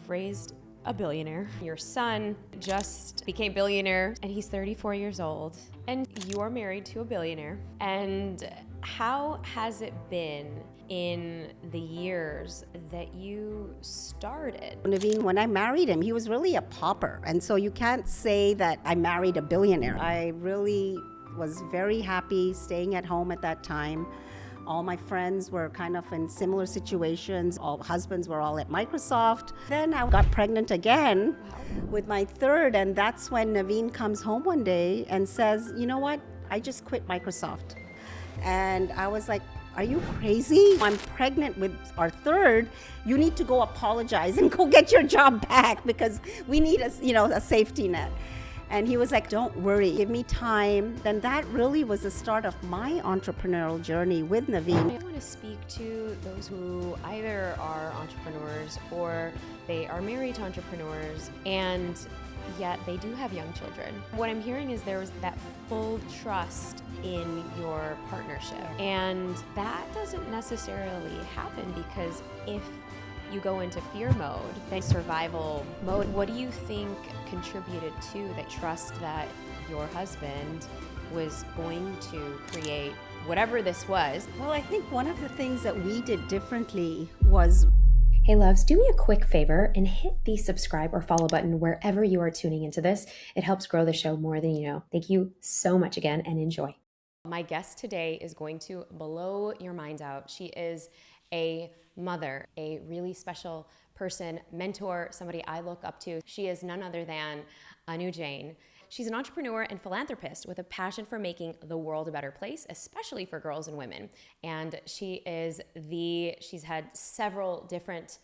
you've raised a billionaire. Your son just became billionaire and he's 34 years old. And you are married to a billionaire. And how has it been in the years that you started? Naveen, when I married him, he was really a pauper. And so you can't say that I married a billionaire. I really was very happy staying at home at that time. All my friends were kind of in similar situations. All husbands were all at Microsoft. Then I got pregnant again with my third, and that's when Naveen comes home one day and says, you know what, I just quit Microsoft. And I was like, are you crazy? I'm pregnant with our third. You need to go apologize and go get your job back because we need a safety net. And he was like, don't worry, give me time. Then that really was the start of my entrepreneurial journey with Naveen. I want to speak to those who either are entrepreneurs or they are married to entrepreneurs and yet they do have young children. What I'm hearing is there was that full trust in your partnership. And that doesn't necessarily happen because if you go into fear mode, then survival mode. What do you think contributed to that trust that your husband was going to create whatever this was? Well, I think one of the things that we did differently was... Hey loves, do me a quick favor and hit the subscribe or follow button wherever you are tuning into this. It helps grow the show more than you know. Thank you so much again and enjoy. My guest today is going to blow your minds out. She is a mother, a really special person, mentor, somebody I look up to. She is none other than Anu Jain. She's an entrepreneur and philanthropist with a passion for making the world a better place, especially for girls and women. And she's had several different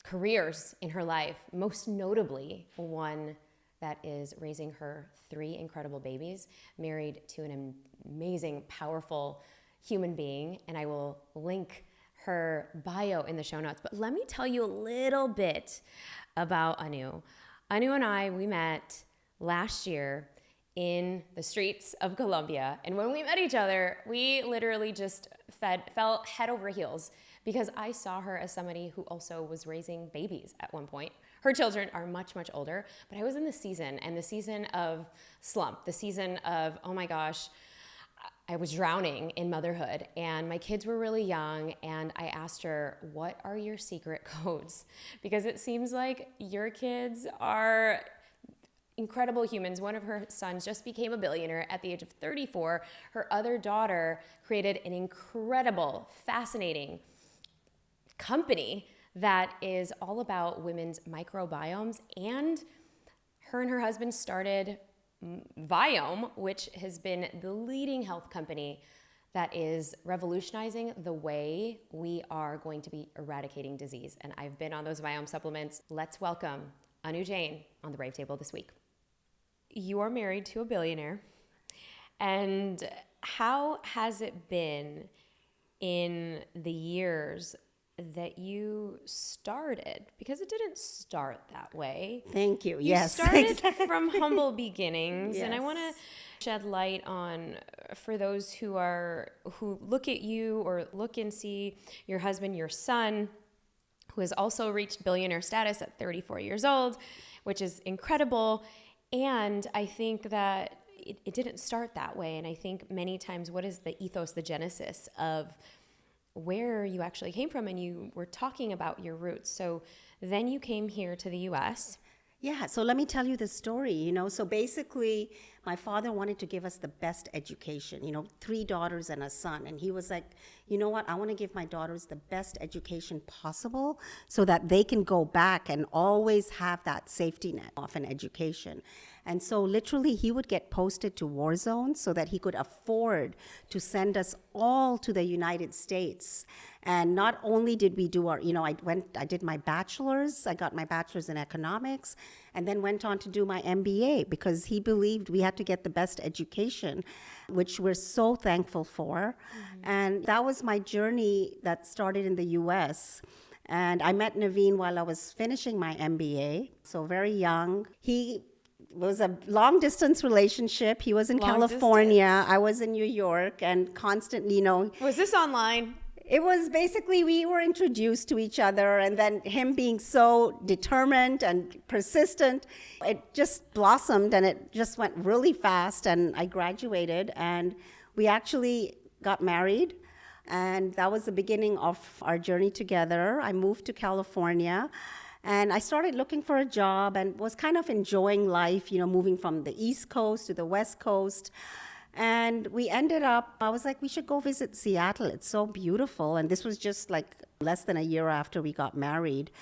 careers in her life, most notably one that is raising her 3 incredible babies, married to an amazing, powerful human being. And I will link her bio in the show notes. But let me tell you a little bit about Anu. Anu and I, we met last year in the streets of Colombia. And when we met each other, we literally just fell head over heels because I saw her as somebody who also was raising babies at one point. Her children are much, much older, but I was in the season of slump, the season of, oh my gosh, I was drowning in motherhood and my kids were really young, and I asked her, what are your secret codes? Because it seems like your kids are incredible humans. One of her sons just became a billionaire at the age of 34. Her other daughter created an incredible, fascinating company that is all about women's microbiomes, and her husband started Viome, which has been the leading health company that is revolutionizing the way we are going to be eradicating disease. And I've been on those Viome supplements. Let's welcome Anu Jain on the Brave Table this week. You are married to a billionaire. And how has it been in the years that you started? Because it didn't start that way. Thank you. You Yes. started from humble beginnings. Yes. And I want to shed light on, for those who look at you or look and see your husband, your son, who has also reached billionaire status at 34 years old, which is incredible. And I think that it didn't start that way. And I think many times, what is the ethos, the genesis of where you actually came from? And you were talking about your roots. So then you came here to the US. Yeah, so let me tell you the story, So basically, my father wanted to give us the best education, 3 daughters and a son. And he was like, you know what, I want to give my daughters the best education possible so that they can go back and always have that safety net of an education. And so literally he would get posted to war zones so that he could afford to send us all to the United States. And not only did we do our, I did my bachelor's, I got my bachelor's in economics, and then went on to do my MBA because he believed we had to get the best education, which we're so thankful for. Mm-hmm. And that was my journey that started in the US. And I met Naveen while I was finishing my MBA, so very young. He was a long distance relationship. He was in California. I was in New York, and constantly, Was this online? It was basically we were introduced to each other, and then him being so determined and persistent, it just blossomed and it just went really fast. And I graduated, and we actually got married. And that was the beginning of our journey together. I moved to California. And I started looking for a job and was kind of enjoying life, moving from the East Coast to the West Coast. And we ended up, I was like, we should go visit Seattle. It's so beautiful. And this was just like less than a year after we got married.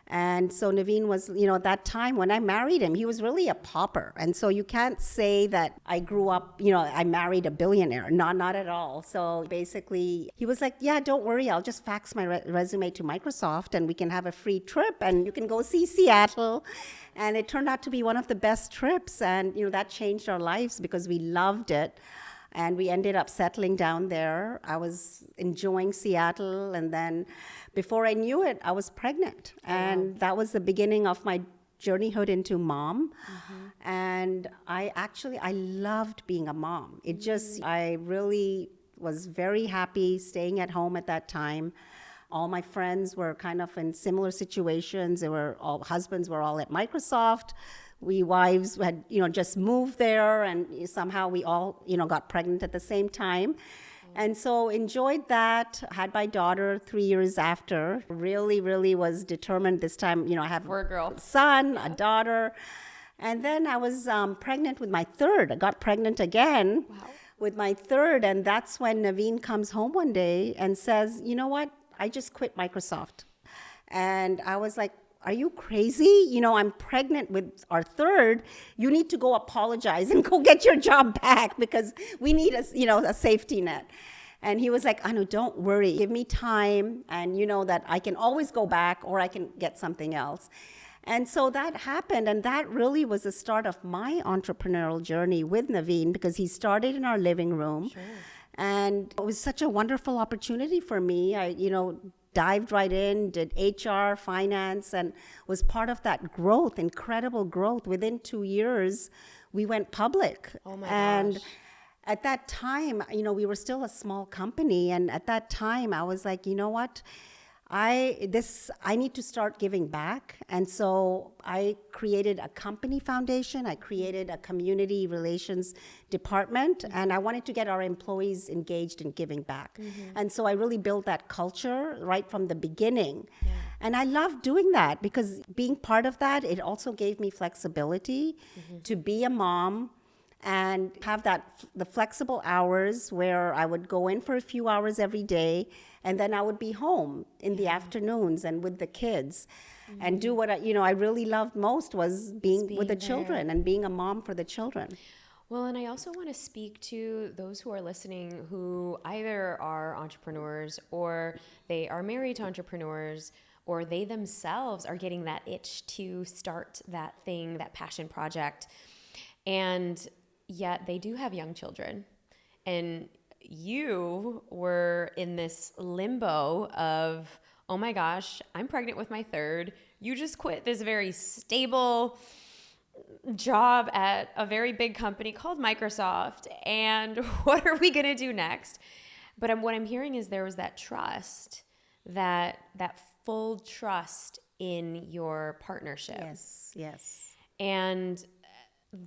And so Naveen was, at that time when I married him, he was really a pauper. And so you can't say that I grew up, I married a billionaire. Not at all. So basically, he was like, yeah, don't worry. I'll just fax my resume to Microsoft and we can have a free trip and you can go see Seattle. And it turned out to be one of the best trips. And, that changed our lives because we loved it. And we ended up settling down there. I was enjoying Seattle. And then before I knew it, I was pregnant. And that was the beginning of my journeyhood into mom. And I loved being a mom. I really was very happy staying at home at that time. All my friends were kind of in similar situations. Husbands were all at Microsoft. We wives had, just moved there, and somehow we all, got pregnant at the same time. And so enjoyed that, had my daughter 3 years after. Really, really was determined this time, I have a son, a daughter. And then I was pregnant with my third. I got pregnant again with my third. And that's when Naveen comes home one day and says, you know what? I just quit Microsoft. And I was like, are you crazy? I'm pregnant with our third. You need to go apologize and go get your job back because we need a safety net. And he was like, Anu, don't worry. Give me time. And you know that I can always go back or I can get something else. And so that happened. And that really was the start of my entrepreneurial journey with Naveen because he started in our living room. Sure. And it was such a wonderful opportunity for me. I, dived right in, did HR, finance, and was part of that growth, incredible growth. Within 2 years, we went public. Oh my and gosh. At that time, we were still a small company. And at that time, I was like, you know what? I need to start giving back. And so I created a company foundation. I created a community relations department, and I wanted to get our employees engaged in giving back. And so I really built that culture right from the beginning. Yeah. And I loved doing that because being part of that, it also gave me flexibility to be a mom and have the flexible hours where I would go in for a few hours every day, and then I would be home in the afternoons and with the kids and do what I really loved most was being with the children and being a mom for the children. Well, and I also want to speak to those who are listening who either are entrepreneurs or they are married to entrepreneurs or they themselves are getting that itch to start that thing, that passion project. And yet they do have young children. And you were in this limbo of, oh my gosh, I'm pregnant with my third. You just quit this very stable job at a very big company called Microsoft. And what are we going to do next? But what I'm hearing is there was that trust, that full trust in your partnership. Yes. And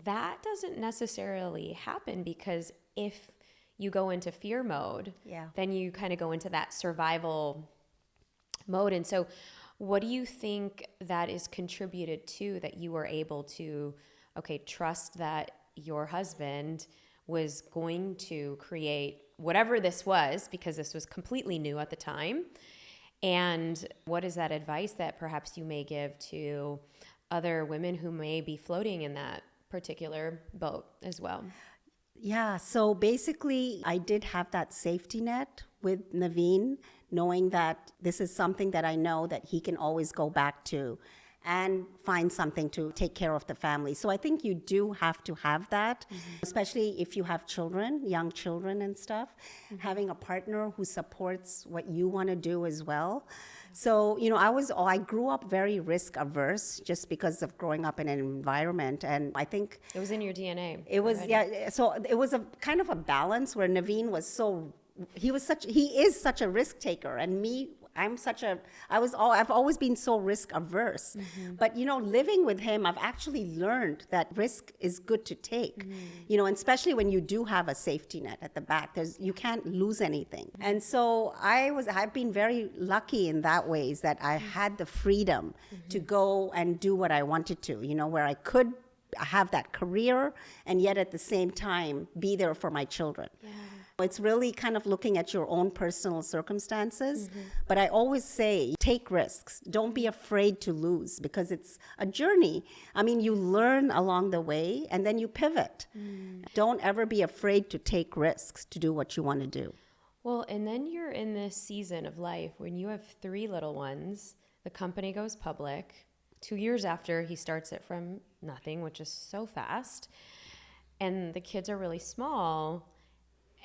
that doesn't necessarily happen because if you go into fear mode, then you kind of go into that survival mode. And so what do you think that is contributed to that you were able to, trust that your husband was going to create whatever this was, because this was completely new at the time? And what is that advice that perhaps you may give to other women who may be floating in that particular boat as well? Yeah, so basically I did have that safety net with Naveen, knowing that this is something that I know that he can always go back to and find something to take care of the family. So I think you do have to have that, especially if you have children, young children and stuff, having a partner who supports what you want to do as well. So, I grew up very risk averse just because of growing up in an environment. And I think it was in your DNA. It was, already. So it was a kind of a balance where Naveen was so he is such a risk taker, and me, I've always been so risk averse. But, living with him, I've actually learned that risk is good to take, and especially when you do have a safety net at the back, you can't lose anything. And so I've been very lucky in that ways, that I had the freedom to go and do what I wanted to, where I could have that career and yet at the same time be there for my children. Yeah. It's really kind of looking at your own personal circumstances. But I always say, take risks. Don't be afraid to lose, because it's a journey. I mean, you learn along the way and then you pivot. Don't ever be afraid to take risks to do what you want to do. Well, and then you're in this season of life when you have 3 little ones, the company goes public. 2 years after, he starts it from nothing, which is so fast. And the kids are really small.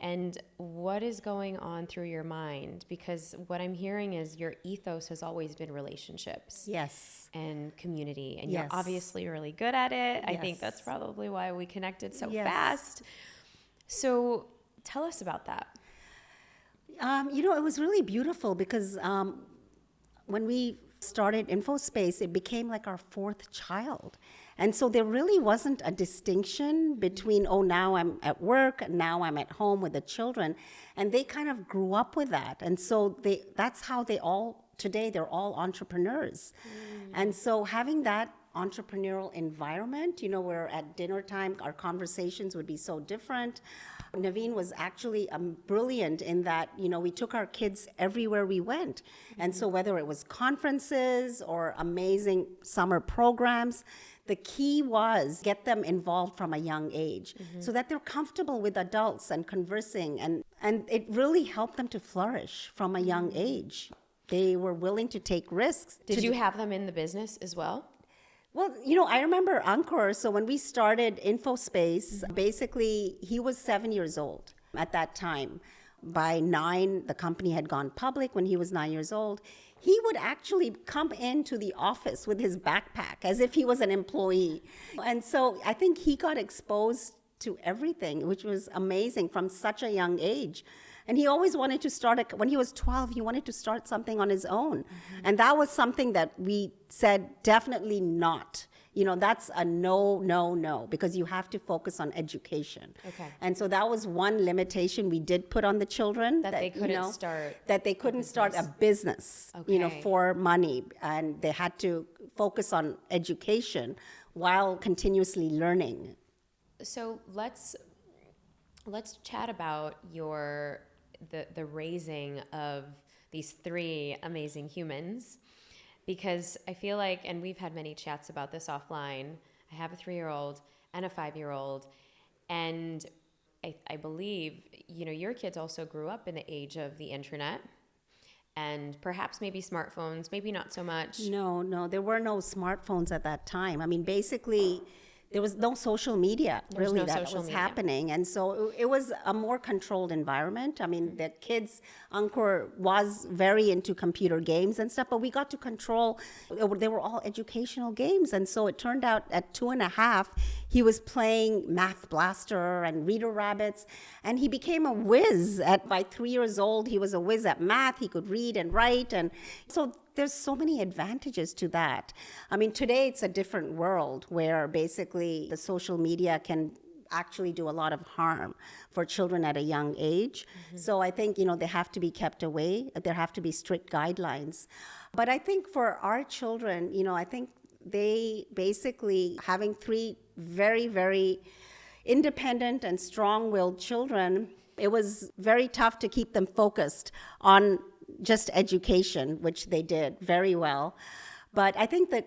And what is going on through your mind? Because what I'm hearing is your ethos has always been relationships. Yes. And community. And yes. You're obviously really good at it. Yes. I think that's probably why we connected so yes. fast. So tell us about that. It was really beautiful because when we started InfoSpace, it became like our 4th child. And so there really wasn't a distinction between, now I'm at work, now I'm at home with the children. And they kind of grew up with that. And so that's how today they're all entrepreneurs. And so having that entrepreneurial environment, where at dinner time our conversations would be so different. Naveen was actually brilliant in that, we took our kids everywhere we went. And so whether it was conferences or amazing summer programs, the key was get them involved from a young age so that they're comfortable with adults and conversing. And it really helped them to flourish from a young age. They were willing to take risks. Did you have them in the business as well? Well, I remember Ankur. So when we started InfoSpace, basically he was 7 years old at that time. By 9, the company had gone public. When he was 9 years old, he would actually come into the office with his backpack as if he was an employee. And so I think he got exposed to everything, which was amazing from such a young age. And he always wanted to when he was 12, he wanted to start something on his own. And that was something that we said, definitely not. That's a no, because you have to focus on education. Okay. And so that was one limitation we did put on the children. That they couldn't start. That they couldn't start a business, for money. And they had to focus on education while continuously learning. So let's chat about the raising of these 3 amazing humans, because I feel like, and we've had many chats about this offline, I have a 3-year-old and a 5-year-old, and I believe, your kids also grew up in the age of the internet and perhaps maybe smartphones, maybe not so much. No, there were no smartphones at that time. I mean, basically, there was no social media that was happening. And so it was a more controlled environment. I mean, the kids, Ankur was very into computer games and stuff, but we got to control, they were all educational games. And so it turned out at 2.5, he was playing Math Blaster and Reader Rabbits, and he became a whiz. By 3 years old, he was a whiz at math. He could read and write. And so there's so many advantages to that. I mean, today it's a different world where basically the social media can actually do a lot of harm for children at a young age. So I think, they have to be kept away. There have to be strict guidelines. But I think for our children, I think they basically, having 3 very, very independent and strong-willed children, it was very tough to keep them focused on just education, which they did very well. But I think the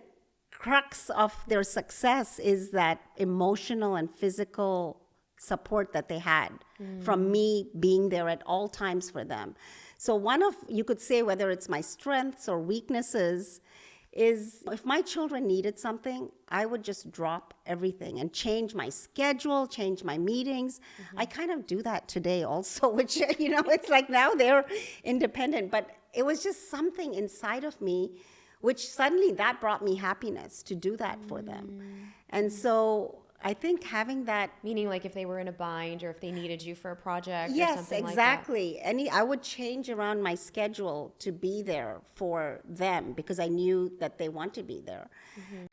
crux of their success is that emotional and physical support that they had from me being there at all times for them. So you could say, whether it's my strengths or weaknesses, is if my children needed something, I would just drop everything and change my schedule, change my meetings. I kind of do that today also, which, it's like now they're independent. But it was just something inside of me, which suddenly that brought me happiness to do that for them. And so I think having that. Meaning like if they were in a bind or if they needed you for a project or Yes, something exactly. I would change around my schedule to be there for them because I knew that they want to be there.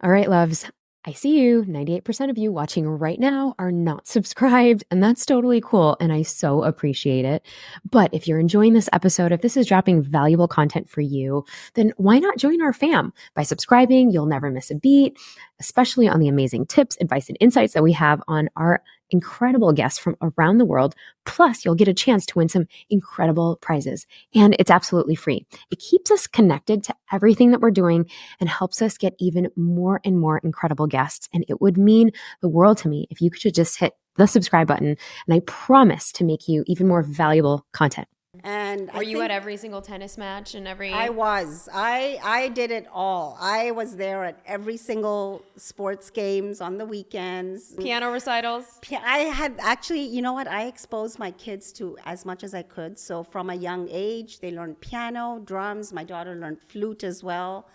All right, loves. I see you. 98% of you watching right now are not subscribed, and that's totally cool. And I so appreciate it. But if you're enjoying this episode, if this is dropping valuable content for you, then why not join our fam? By subscribing, you'll never miss a beat, especially on the amazing tips, advice, and insights that we have on our incredible guests from around the world. Plus, you'll get a chance to win some incredible prizes. And it's absolutely free. It keeps us connected to everything that we're doing and helps us get even more and more incredible guests. And it would mean the world to me if you could just hit the subscribe button. And I promise to make you even more valuable content. And Were you at every single tennis match and every... I was. I did it all. I was there at every single sports games on the weekends. Piano recitals? I had actually, you know what? I exposed my kids to as much as I could. So from a young age, they learned piano, drums. My daughter learned flute as well.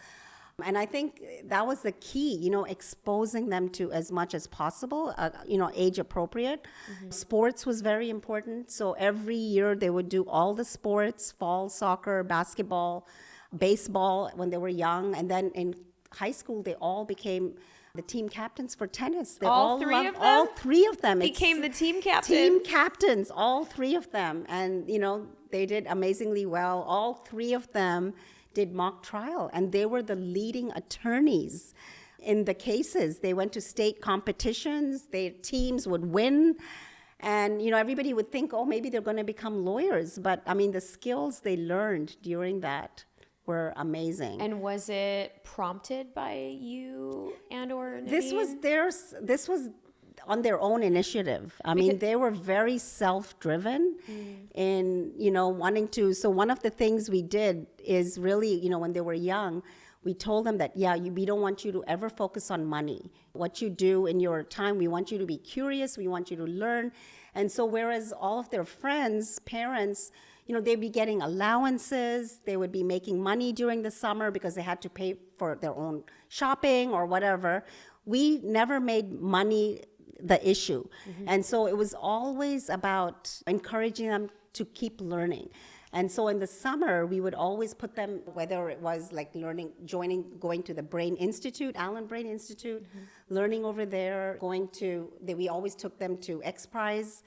And I think that was the key, exposing them to as much as possible, age appropriate. Mm-hmm. Sports was very important. So every year they would do all the sports, fall soccer, basketball, baseball when they were young. And then in high school, they all became the team captains for tennis. All three of them? All three of them. Became the team captain? Team captains, all three of them. And, they did amazingly well. All three of them did mock trial, and they were the leading attorneys in the cases. They went to state competitions, their teams would win, and everybody would think, oh, maybe they're going to become lawyers. But I mean, the skills they learned during that were amazing. And was it prompted by you and or Naveen? This was on their own initiative. I mean, they were very self-driven in, wanting to. So one of the things we did is really, when they were young, we told them that, we don't want you to ever focus on money. What you do in your time, we want you to be curious, we want you to learn. And so whereas all of their friends, parents, they'd be getting allowances, they would be making money during the summer because they had to pay for their own shopping or whatever, we never made money the issue. Mm-hmm. And so it was always about encouraging them to keep learning. And so in the summer, we would always put them, whether it was like going to the Brain Institute, Allen Brain Institute, learning over there, we always took them to X Prize.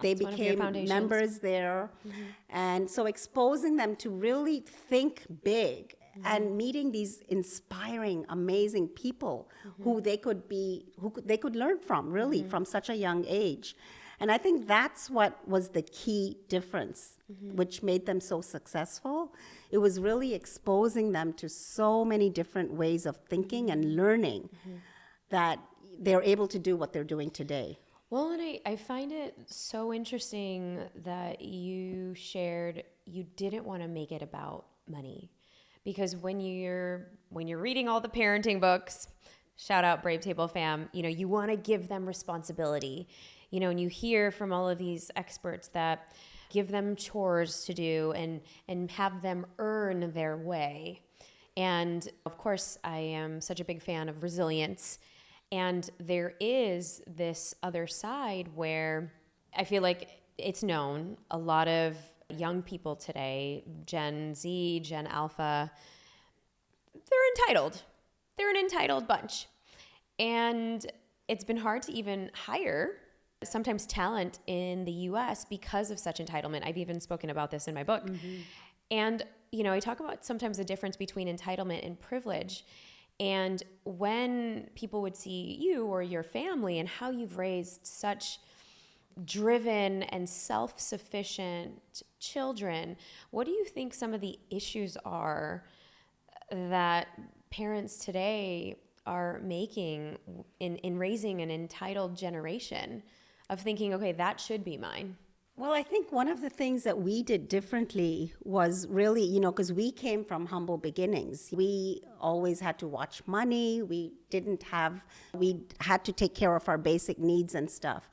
They became members there. Mm-hmm. And so exposing them to really think big and meeting these inspiring, amazing people who they could learn from, really, from such a young age. And I think that's what was the key difference, which made them so successful. It was really exposing them to so many different ways of thinking and learning that they're able to do what they're doing today. Well, and I find it so interesting that you shared you didn't want to make it about money. Because when you're reading all the parenting books, shout out Brave Table Fam, you want to give them responsibility, and you hear from all of these experts that give them chores to do and have them earn their way. And of course, I am such a big fan of resilience. And there is this other side where I feel like it's known a lot of young people today, Gen Z, Gen Alpha, they're entitled. They're an entitled bunch. And it's been hard to even hire sometimes talent in the US because of such entitlement. I've even spoken about this in my book. Mm-hmm. And, I talk about sometimes the difference between entitlement and privilege. And when people would see you or your family and how you've raised such driven and self-sufficient children, what do you think some of the issues are that parents today are making in raising an entitled generation of thinking, okay, that should be mine? Well, I think one of the things that we did differently was really, because we came from humble beginnings. We always had to watch money. We had to take care of our basic needs and stuff.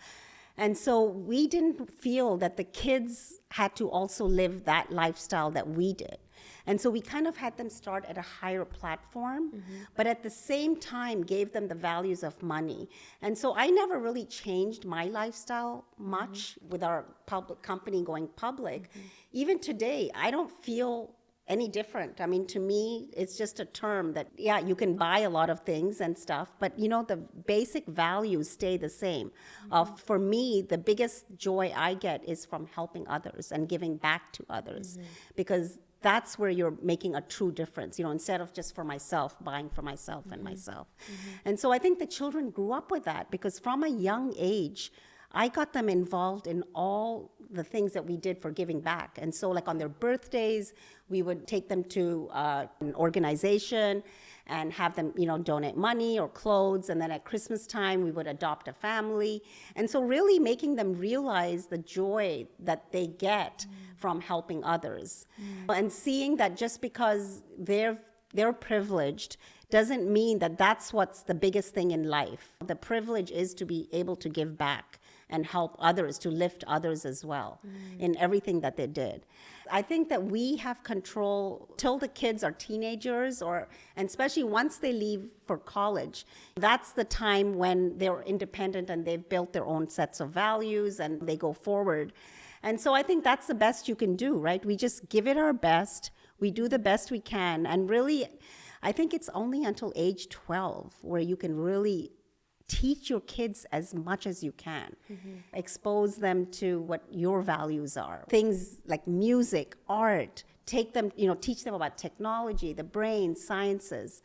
And so we didn't feel that the kids had to also live that lifestyle that we did. And so we kind of had them start at a higher platform, but at the same time gave them the values of money. And so I never really changed my lifestyle much with our public company going public. Even today, I don't feel any different. I mean, to me, it's just a term that, yeah, you can buy a lot of things and stuff, but the basic values stay the same. For me, the biggest joy I get is from helping others and giving back to others, because that's where you're making a true difference, instead of just for myself, buying for myself and myself. And so I think the children grew up with that, because from a young age, I got them involved in all the things that we did for giving back. And so like on their birthdays, we would take them to an organization and have them, donate money or clothes. And then at Christmas time, we would adopt a family. And so really making them realize the joy that they get from helping others. And seeing that just because they're privileged doesn't mean that that's what's the biggest thing in life. The privilege is to be able to give back and help others, to lift others as well in everything that they did. I think that we have control till the kids are teenagers, and especially once they leave for college. That's the time when they're independent and they've built their own sets of values and they go forward. And so I think that's the best you can do, right? We just give it our best. We do the best we can. And really, I think it's only until age 12 where you can really teach your kids as much as you can. Expose them to what your values are. Things like music, art, teach them about technology, the brain, sciences.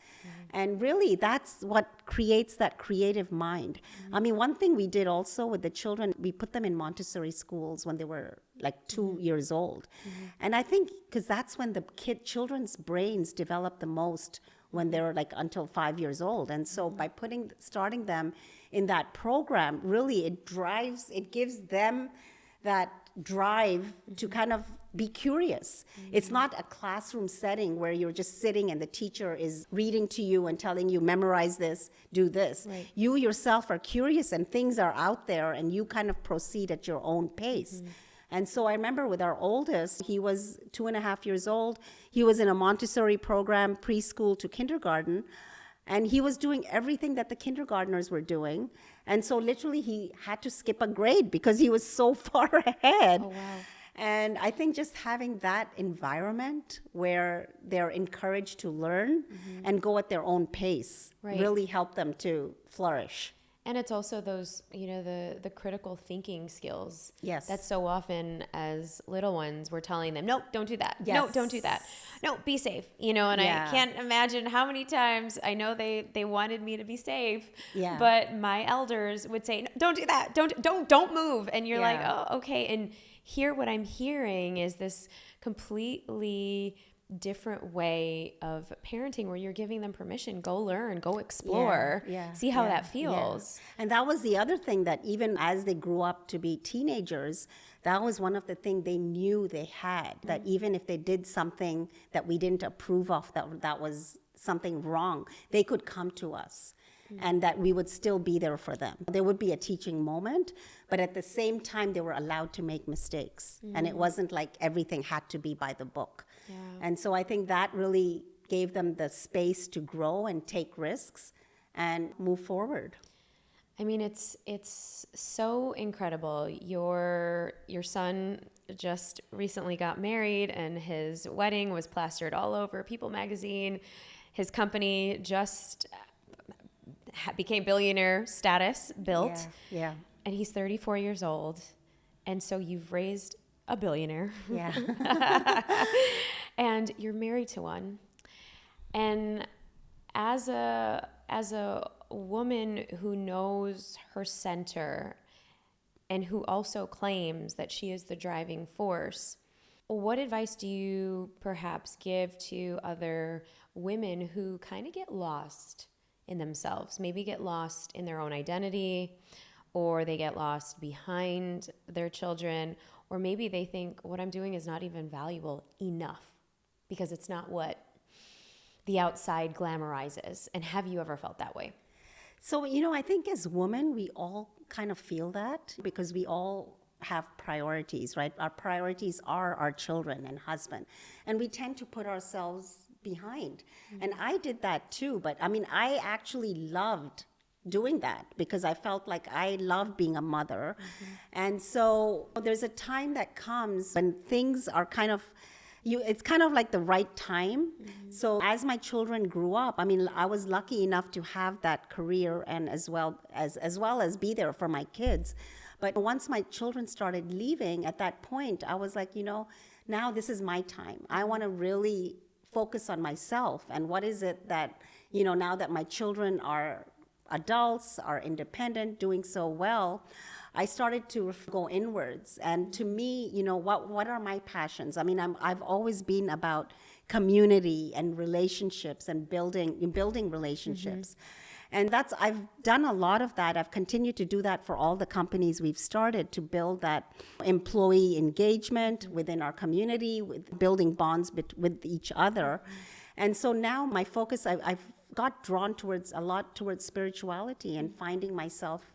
And really, that's what creates that creative mind. I mean, one thing we did also with the children, we put them in Montessori schools when they were like 2 years old. And I think because that's when the children's brains develop the most, when they're like until 5 years old. And so by starting them in that program, really it gives them that drive to kind of be curious. It's not a classroom setting where you're just sitting and the teacher is reading to you and telling you, memorize this, do this. Right. You yourself are curious and things are out there and you kind of proceed at your own pace. And so I remember with our oldest, he was 2.5 years old. He was in a Montessori program, preschool to kindergarten. And he was doing everything that the kindergartners were doing. And so literally he had to skip a grade because he was so far ahead. Oh, wow. And I think just having that environment where they're encouraged to learn and go at their own pace really helped them to flourish. And it's also those, the critical thinking skills. Yes. That so often as little ones, we're telling them, no, don't do that. Yes. No, don't do that. No, be safe. And I can't imagine how many times I know they wanted me to be safe. Yeah. But my elders would say, no, don't do that. Don't move. And you're like, oh, okay. And here, what I'm hearing is this completely different way of parenting where you're giving them permission, go learn, go explore, see how that feels. And that was the other thing, that even as they grew up to be teenagers, that was one of the things they knew they had, that even if they did something that we didn't approve of, that was something wrong, they could come to us. And that we would still be there for them. There would be a teaching moment, but at the same time, they were allowed to make mistakes. And it wasn't like everything had to be by the book. Yeah. And so I think that really gave them the space to grow and take risks and move forward. I mean, it's so incredible. Your son just recently got married, and his wedding was plastered all over People magazine. His company just became billionaire status built. Yeah. And he's 34 years old. And so you've raised a billionaire. Yeah. And you're married to one. And as a woman who knows her center and who also claims that she is the driving force, what advice do you perhaps give to other women who kind of get lost in themselves, maybe get lost in their own identity, or they get lost behind their children, or maybe they think what I'm doing is not even valuable enough because it's not what the outside glamorizes? And have you ever felt that way? So, I think as women, we all kind of feel that because we all have priorities, right? Our priorities are our children and husband. And we tend to put ourselves behind. And I did that too. But I mean, I actually loved doing that because I felt like I love being a mother. And so there's a time that comes when things are kind of, it's kind of like the right time. So as my children grew up, I mean, I was lucky enough to have that career and as well as be there for my kids. But once my children started leaving, at that point, I was like, now this is my time. I want to really focus on myself. And what is it that, now that my children are adults, are independent, doing so well, I started to go inwards. And to me, what are my passions? I mean, I've always been about community and relationships and building relationships. And I've done a lot of that. I've continued to do that for all the companies we've started to build that employee engagement within our community, with building bonds with each other. And so now my focus, I've got drawn towards spirituality and finding myself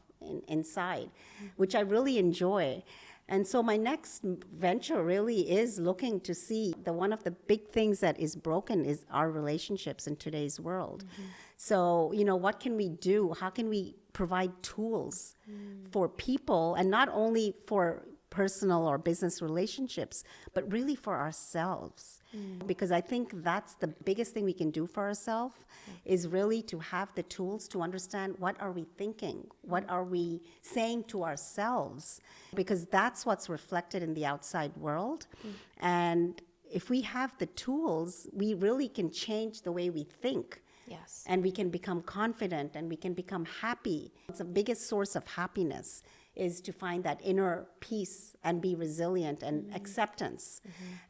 inside, which I really enjoy. And so my next venture really is looking to see one of the big things that is broken is our relationships in today's world. So, what can we do? How can we provide tools for people, and not only for personal or business relationships, but really for ourselves? Because I think that's the biggest thing we can do for ourselves is really to have the tools to understand what are we thinking, what are we saying to ourselves, because that's what's reflected in the outside world. And if we have the tools, we really can change the way we think. Yes. And we can become confident and we can become happy. It's the biggest source of happiness is to find that inner peace and be resilient and acceptance.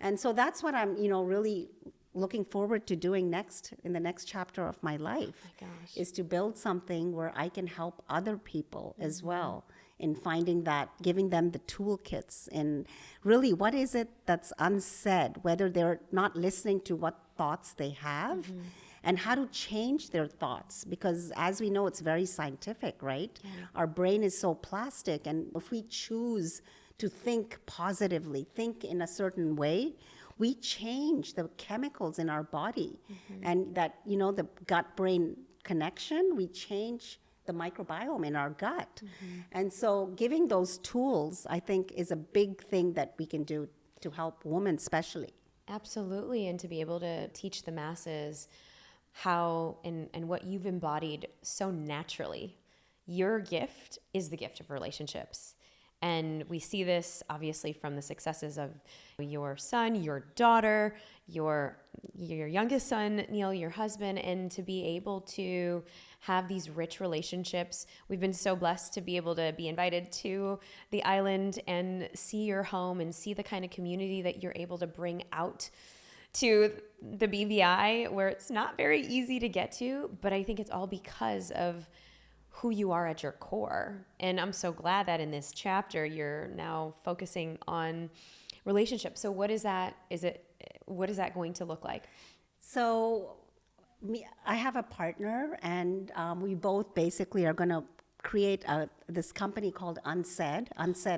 And so that's what I'm, really looking forward to doing next in the next chapter of my life, is to build something where I can help other people as well in finding that, giving them the toolkits and really what is it that's unsaid, whether they're not listening to what thoughts they have. And how to change their thoughts, because as we know, it's very scientific, right? Our brain is so plastic, and if we choose to think positively, think in a certain way, we change the chemicals in our body. And that, the gut-brain connection, we change the microbiome in our gut. And so giving those tools, I think, is a big thing that we can do to help women especially. Absolutely, and to be able to teach the masses how and what you've embodied so naturally. Your gift is the gift of relationships. And we see this obviously from the successes of your son, your daughter, your youngest son, Neil, your husband, and to be able to have these rich relationships. We've been so blessed to be able to be invited to the island and see your home and see the kind of community that you're able to bring out to the BVI, where it's not very easy to get to, but I think it's all because of who you are at your core. And I'm so glad that in this chapter, you're now focusing on relationships. So what is that going to look like? So I have a partner, and we both basically are going to create this company called Unsaid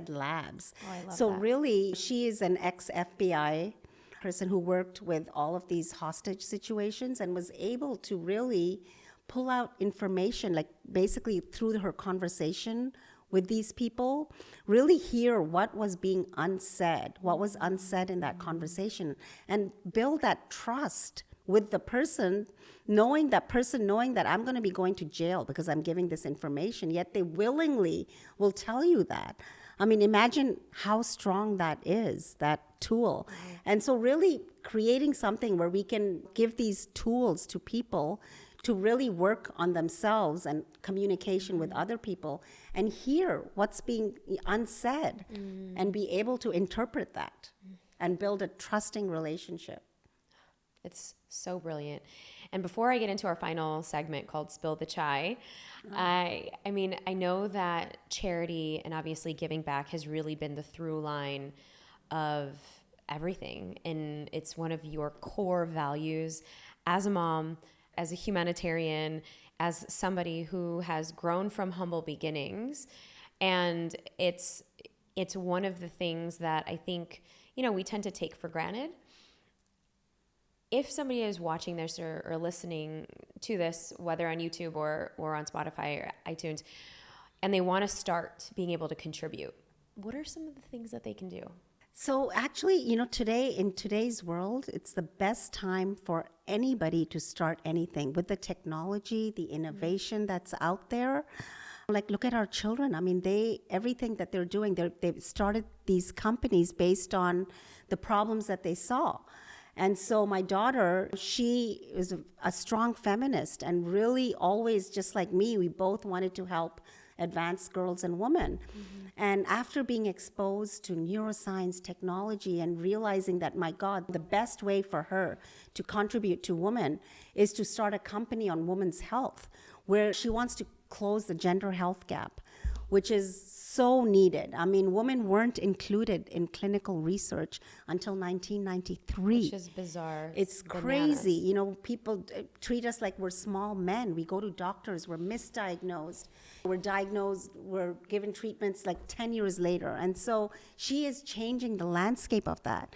Labs. Oh, I love so that. Really, she is an ex-FBI person who worked with all of these hostage situations and was able to really pull out information, like basically through her conversation with these people, really hear what was being unsaid, what was unsaid in that conversation, and build that trust with the person, knowing that I'm going to be going to jail because I'm giving this information, yet they willingly will tell you that. I mean, imagine how strong that is, that tool. And so really creating something where we can give these tools to people to really work on themselves and communication with other people and hear what's being unsaid and be able to interpret that and build a trusting relationship. It's so brilliant. And before I get into our final segment called Spill the Chai, I mean, I know that charity and obviously giving back has really been the through line of everything. And it's one of your core values as a mom, as a humanitarian, as somebody who has grown from humble beginnings. And it's it's one of the things that I think, we tend to take for granted. If somebody is watching this or listening to this, whether on YouTube or on Spotify or iTunes, and they want to start being able to contribute, what are some of the things that they can do? So actually, today, in today's world, it's the best time for anybody to start anything with the technology, the innovation that's out there. Like, look at our children. I mean, everything that they're doing, they've started these companies based on the problems that they saw. And so my daughter, she is a strong feminist, and really always, just like me, we both wanted to help advance girls and women. Mm-hmm. And after being exposed to neuroscience, technology, and realizing that, my God, the best way for her to contribute to women is to start a company on women's health, where she wants to close the gender health gap, which is so needed. I mean, women weren't included in clinical research until 1993. Which is bizarre. It's crazy. People treat us like we're small men. We go to doctors, we're misdiagnosed. We're given treatments like 10 years later. And so she is changing the landscape of that.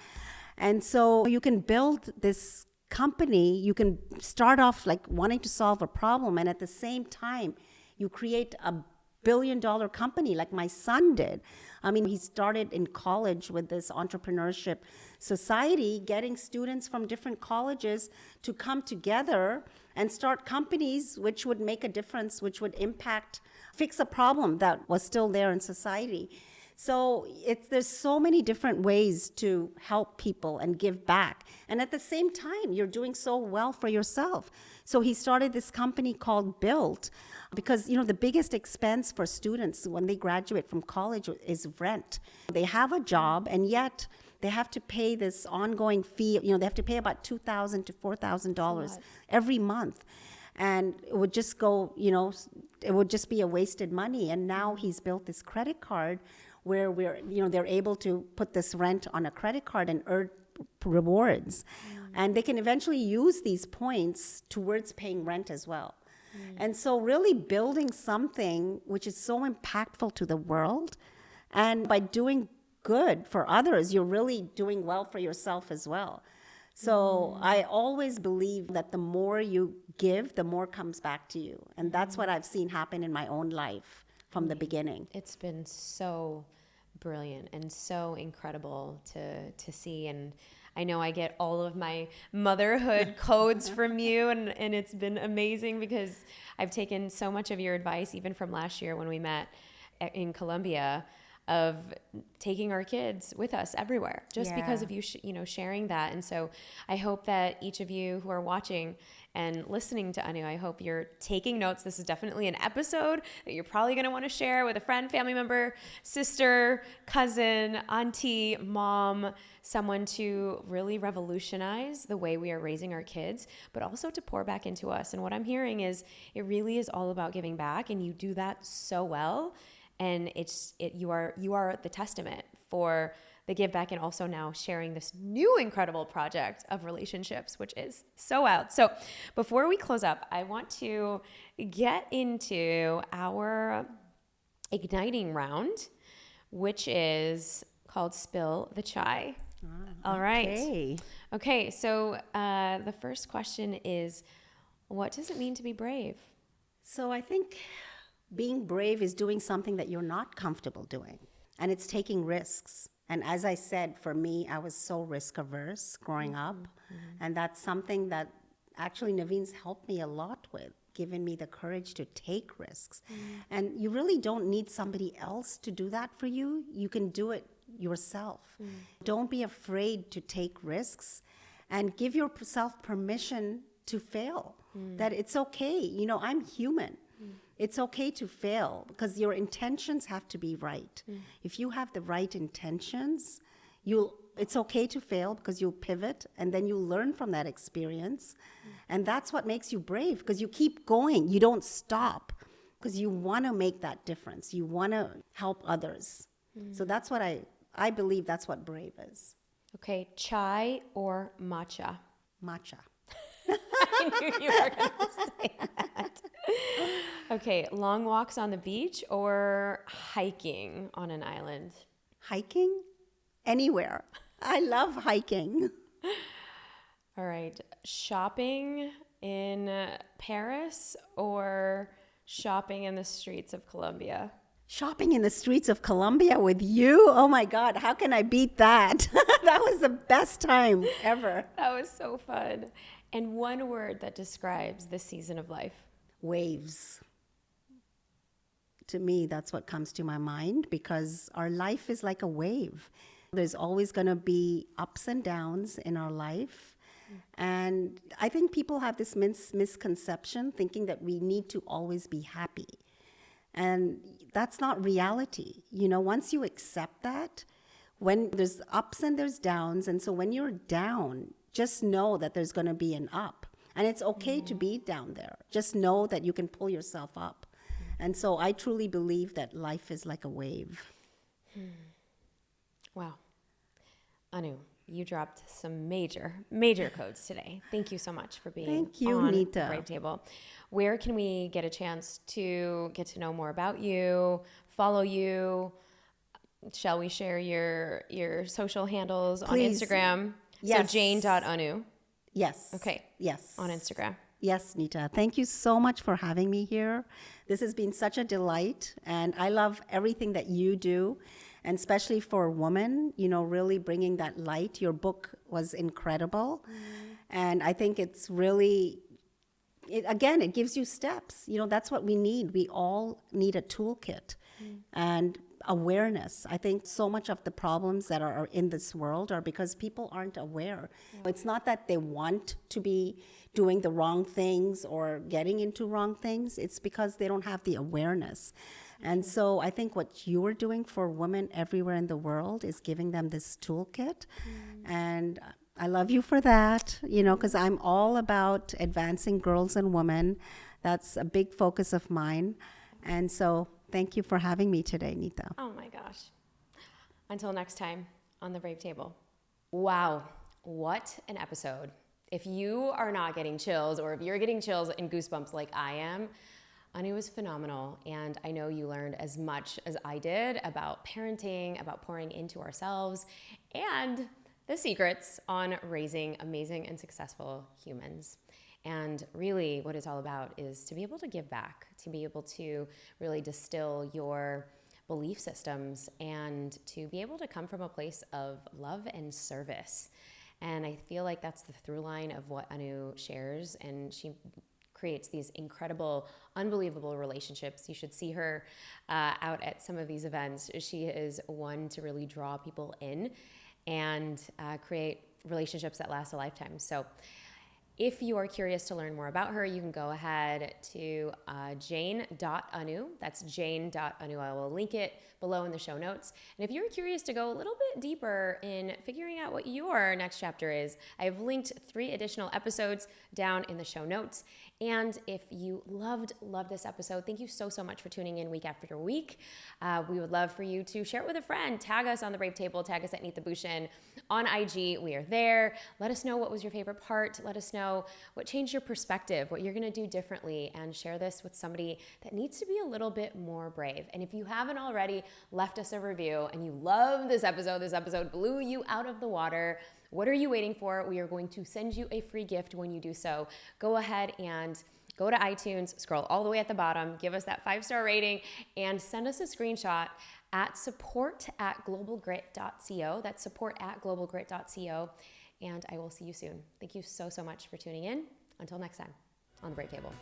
And so you can build this company, you can start off like wanting to solve a problem, and at the same time, you create a billion-dollar company like my son did. I mean, he started in college with this entrepreneurship society, getting students from different colleges to come together and start companies which would make a difference, which would fix a problem that was still there in society. So there's so many different ways to help people and give back. And at the same time, you're doing so well for yourself. So he started this company called Built, because, the biggest expense for students when they graduate from college is rent. They have a job, and yet they have to pay this ongoing fee. They have to pay about $2,000 to $4,000 every month. And it would just go, it would just be a wasted money. And now he's built this credit card where they're able to put this rent on a credit card and earn rewards. And they can eventually use these points towards paying rent as well. And so really building something which is so impactful to the world, and by doing good for others, you're really doing well for yourself as well. So I always believe that the more you give, the more comes back to you. And that's what I've seen happen in my own life from the beginning. It's been so brilliant and so incredible to see. And I know I get all of my motherhood codes from you, and it's been amazing because I've taken so much of your advice, even from last year when we met in Colombia, of taking our kids with us everywhere, just because of you, sharing that. And so I hope that each of you who are watching and listening to Anu, I hope you're taking notes. This is definitely an episode that you're probably going to want to share with a friend, family member, sister, cousin, auntie, mom, someone to really revolutionize the way we are raising our kids, but also to pour back into us. And what I'm hearing is it really is all about giving back, and you do that so well. And you are the testament for the give back, and also now sharing this new incredible project of relationships, which is so wild. So before we close up, I want to get into our igniting round, which is called Spill the Chai. All right. Okay. So the first question is, what does it mean to be brave? So I think being brave is doing something that you're not comfortable doing, and it's taking risks. And as I said, for me, I was so risk averse growing up, and that's something that actually Naveen's helped me a lot with, giving me the courage to take risks. And you really don't need somebody else to do that for you. You can do it yourself. Don't be afraid to take risks, and give yourself permission to fail, that it's okay. I'm human. It's okay to fail, because your intentions have to be right. If you have the right intentions, it's okay to fail, because you'll pivot and then you'll learn from that experience. And that's what makes you brave, because you keep going. You don't stop, because you want to make that difference. You want to help others. So that's what I believe that's what brave is. Okay, chai or matcha? Matcha. I knew you were going to say that. Okay, long walks on the beach or hiking on an island? Hiking? Anywhere. I love hiking. All right. Shopping in Paris or shopping in the streets of Colombia? Shopping in the streets of Colombia with you? Oh my God, how can I beat that? That was the best time ever. That was so fun. And one word that describes this season of life? Waves. To me, that's what comes to my mind because our life is like a wave. There's always going to be ups and downs in our life. And I think people have this misconception thinking that we need to always be happy. And that's not reality. You know, once you accept that, when there's ups and there's downs, and so when you're down, just know that there's going to be an up. And it's okay to be down there. Just know that you can pull yourself up. And so I truly believe that life is like a wave. Wow. Anu, you dropped some major codes today. Thank you so much for being Thank you, on Neeta. the Brave Table. Where can we get a chance to get to know more about you, follow you? Shall we share your social handles Please. On Instagram? Yes. So jane.anu. Yes. Okay. Yes. On Instagram. Yes, Neeta. Thank you so much for having me here. This has been such a delight, and I love everything that you do, and especially for women, you know, really bringing that light. Your book was incredible, and I think it's really, it gives you steps. You know, that's what we need. We all need a toolkit and awareness. I think so much of the problems that are in this world are because people aren't aware. It's not that they want to be doing the wrong things or getting into wrong things. It's because they don't have the awareness. And so I think what you're doing for women everywhere in the world is giving them this toolkit. And I love you for that, you know, because I'm all about advancing girls and women. That's a big focus of mine. And so thank you for having me today, Neeta. Oh my gosh. Until next time on the Brave Table. Wow, what an episode. If you are not getting chills, or if you're getting chills and goosebumps like I am, Anu was phenomenal. And I know you learned as much as I did about parenting, about pouring into ourselves, and the secrets on raising amazing and successful humans. And really what it's all about is to be able to give back, to be able to really distill your belief systems, and to be able to come from a place of love and service. And I feel like that's the through line of what Anu shares, and she creates these incredible, unbelievable relationships. You should see her out at some of these events. She is one to really draw people in and create relationships that last a lifetime. So if you are curious to learn more about her, you can go ahead to jane.anu. That's jane.anu. I will link it below in the show notes. And if you're curious to go a little bit deeper in figuring out what your next chapter is, I have linked 3 additional episodes down in the show notes. And if you loved this episode, thank you so much for tuning in week after week. We would love for you to share it with a friend. Tag us on the Brave Table. Tag us at Neeta Bhushan on IG. We are there. Let us know what was your favorite part. Let us know what changed your perspective, what you're going to do differently, and share this with somebody that needs to be a little bit more brave. And if you haven't already left us a review and you love this episode blew you out of the water, what are you waiting for? We are going to send you a free gift when you do so. Go ahead and go to iTunes, scroll all the way at the bottom, give us that 5-star rating, and send us a screenshot at support@globalgrit.co. That's support@globalgrit.co. And I will see you soon. Thank you so much for tuning in. Until next time on the Brave Table.